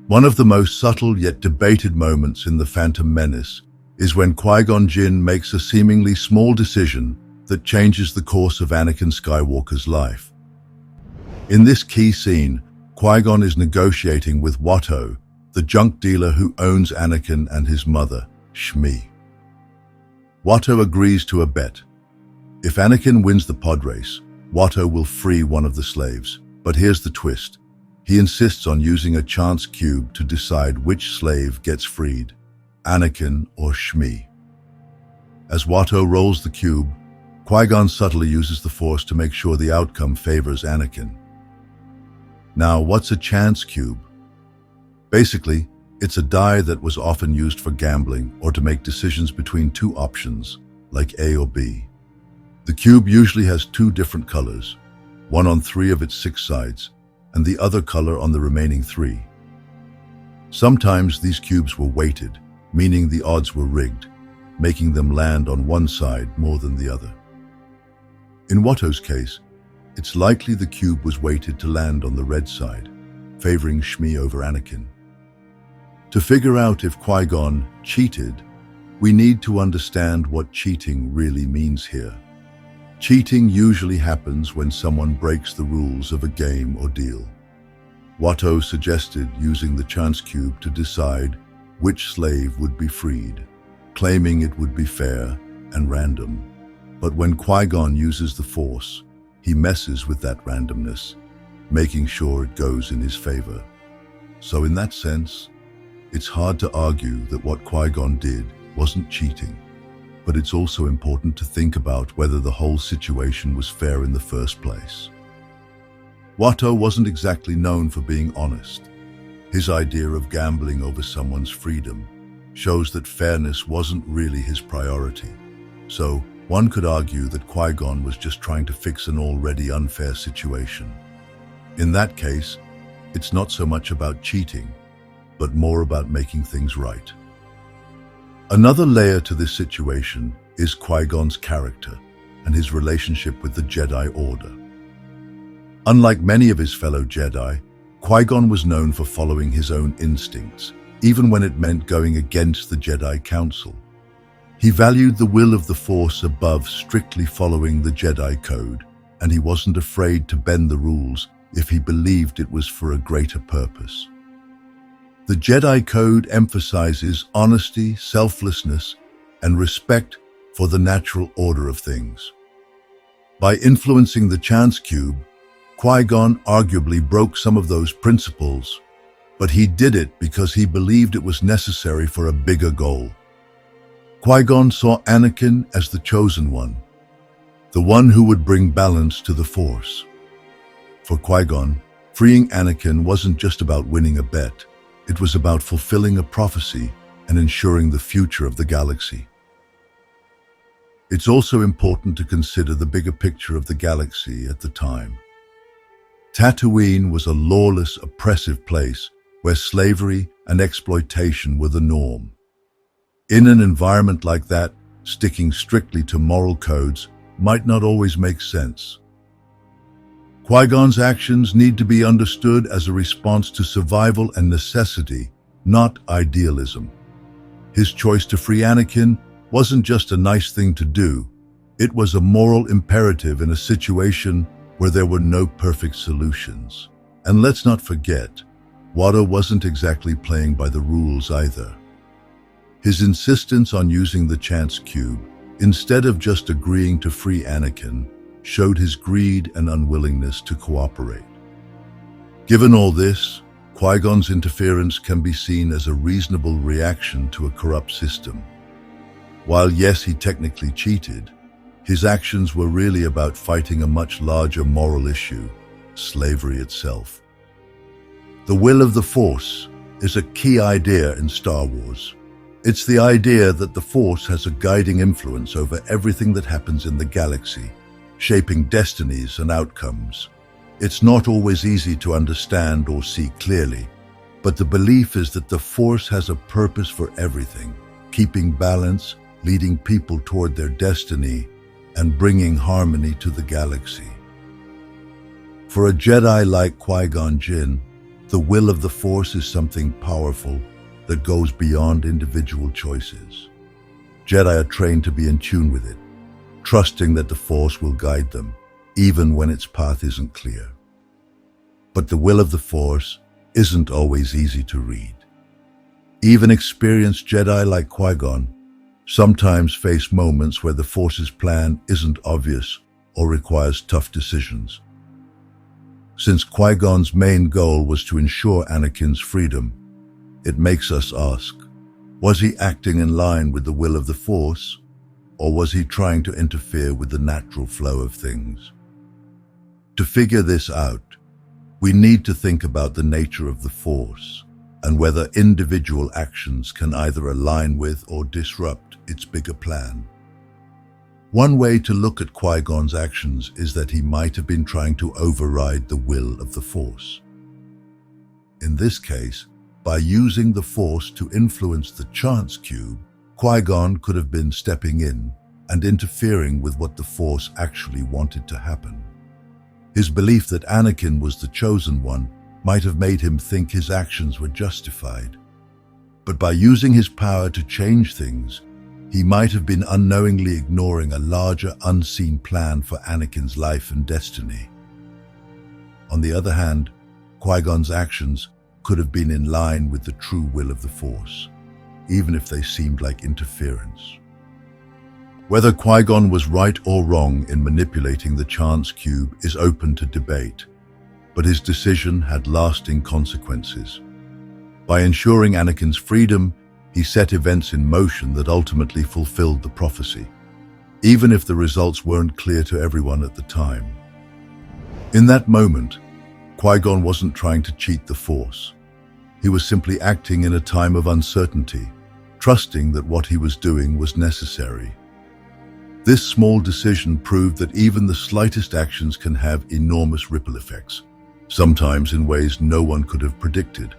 One of the most subtle yet debated moments in the Phantom Menace is when Qui-Gon Jinn makes a seemingly small decision that changes the course of Anakin Skywalker's life. In this key scene, Qui-Gon is negotiating with Watto, the junk dealer who owns Anakin and his mother, Shmi. Watto agrees to a bet. If Anakin wins the pod race, Watto will free one of the slaves. But here's the twist. He insists on using a chance cube to decide which slave gets freed, Anakin or Shmi. As Watto rolls the cube, Qui-Gon subtly uses the Force to make sure the outcome favors Anakin. Now, what's a chance cube? Basically, it's a die that was often used for gambling or to make decisions between two options, like A or B. The cube usually has two different colors, one on 3 of its 6 sides, and the other color on the remaining 3. Sometimes these cubes were weighted, meaning the odds were rigged, making them land on one side more than the other. In Watto's case, it's likely the cube was weighted to land on the red side, favoring Shmi over Anakin. To figure out if Qui-Gon cheated, we need to understand what cheating really means here. Cheating usually happens when someone breaks the rules of a game or deal. Watto suggested using the chance cube to decide which slave would be freed, claiming it would be fair and random. But when Qui-Gon uses the Force, he messes with that randomness, making sure it goes in his favor. So in that sense, it's hard to argue that what Qui-Gon did wasn't cheating. But it's also important to think about whether the whole situation was fair in the first place. Watto wasn't exactly known for being honest. His idea of gambling over someone's freedom shows that fairness wasn't really his priority. So, one could argue that Qui-Gon was just trying to fix an already unfair situation. In that case, it's not so much about cheating, but more about making things right. Another layer to this situation is Qui-Gon's character and his relationship with the Jedi Order. Unlike many of his fellow Jedi, Qui-Gon was known for following his own instincts, even when it meant going against the Jedi Council. He valued the will of the Force above strictly following the Jedi Code, and he wasn't afraid to bend the rules if he believed it was for a greater purpose. The Jedi Code emphasizes honesty, selflessness, and respect for the natural order of things. By influencing the chance cube, Qui-Gon arguably broke some of those principles, but he did it because he believed it was necessary for a bigger goal. Qui-Gon saw Anakin as the chosen one, the one who would bring balance to the Force. For Qui-Gon, freeing Anakin wasn't just about winning a bet. It was about fulfilling a prophecy and ensuring the future of the galaxy. It's also important to consider the bigger picture of the galaxy at the time. Tatooine was a lawless, oppressive place where slavery and exploitation were the norm. In an environment like that, sticking strictly to moral codes might not always make sense. Qui-Gon's actions need to be understood as a response to survival and necessity, not idealism. His choice to free Anakin wasn't just a nice thing to do. It was a moral imperative in a situation where there were no perfect solutions. And let's not forget, Watto wasn't exactly playing by the rules either. His insistence on using the chance cube, instead of just agreeing to free Anakin, showed his greed and unwillingness to cooperate. Given all this, Qui-Gon's interference can be seen as a reasonable reaction to a corrupt system. While yes, he technically cheated, his actions were really about fighting a much larger moral issue, slavery itself. The will of the Force is a key idea in Star Wars. It's the idea that the Force has a guiding influence over everything that happens in the galaxy, shaping destinies and outcomes. It's not always easy to understand or see clearly, but the belief is that the Force has a purpose for everything, keeping balance, leading people toward their destiny, and bringing harmony to the galaxy. For a Jedi like Qui-Gon Jinn, The will of the Force is something powerful that goes beyond individual choices. Jedi are trained to be in tune with it, trusting that the Force will guide them, even when its path isn't clear. But the will of the Force isn't always easy to read. Even experienced Jedi like Qui-Gon sometimes face moments where the Force's plan isn't obvious or requires tough decisions. Since Qui-Gon's main goal was to ensure Anakin's freedom, it makes us ask, was he acting in line with the will of the Force, or was he trying to interfere with the natural flow of things? To figure this out, we need to think about the nature of the Force and whether individual actions can either align with or disrupt its bigger plan. One way to look at Qui-Gon's actions is that he might have been trying to override the will of the Force. In this case, by using the Force to influence the Chance Cube, Qui-Gon could have been stepping in and interfering with what the Force actually wanted to happen. His belief that Anakin was the chosen one might have made him think his actions were justified. But by using his power to change things, he might have been unknowingly ignoring a larger, unseen plan for Anakin's life and destiny. On the other hand, Qui-Gon's actions could have been in line with the true will of the Force, even if they seemed like interference. Whether Qui-Gon was right or wrong in manipulating the Chance Cube is open to debate, but his decision had lasting consequences. By ensuring Anakin's freedom, he set events in motion that ultimately fulfilled the prophecy, even if the results weren't clear to everyone at the time. In that moment, Qui-Gon wasn't trying to cheat the Force. He was simply acting in a time of uncertainty, trusting that what he was doing was necessary. This small decision proved that even the slightest actions can have enormous ripple effects, sometimes in ways no one could have predicted.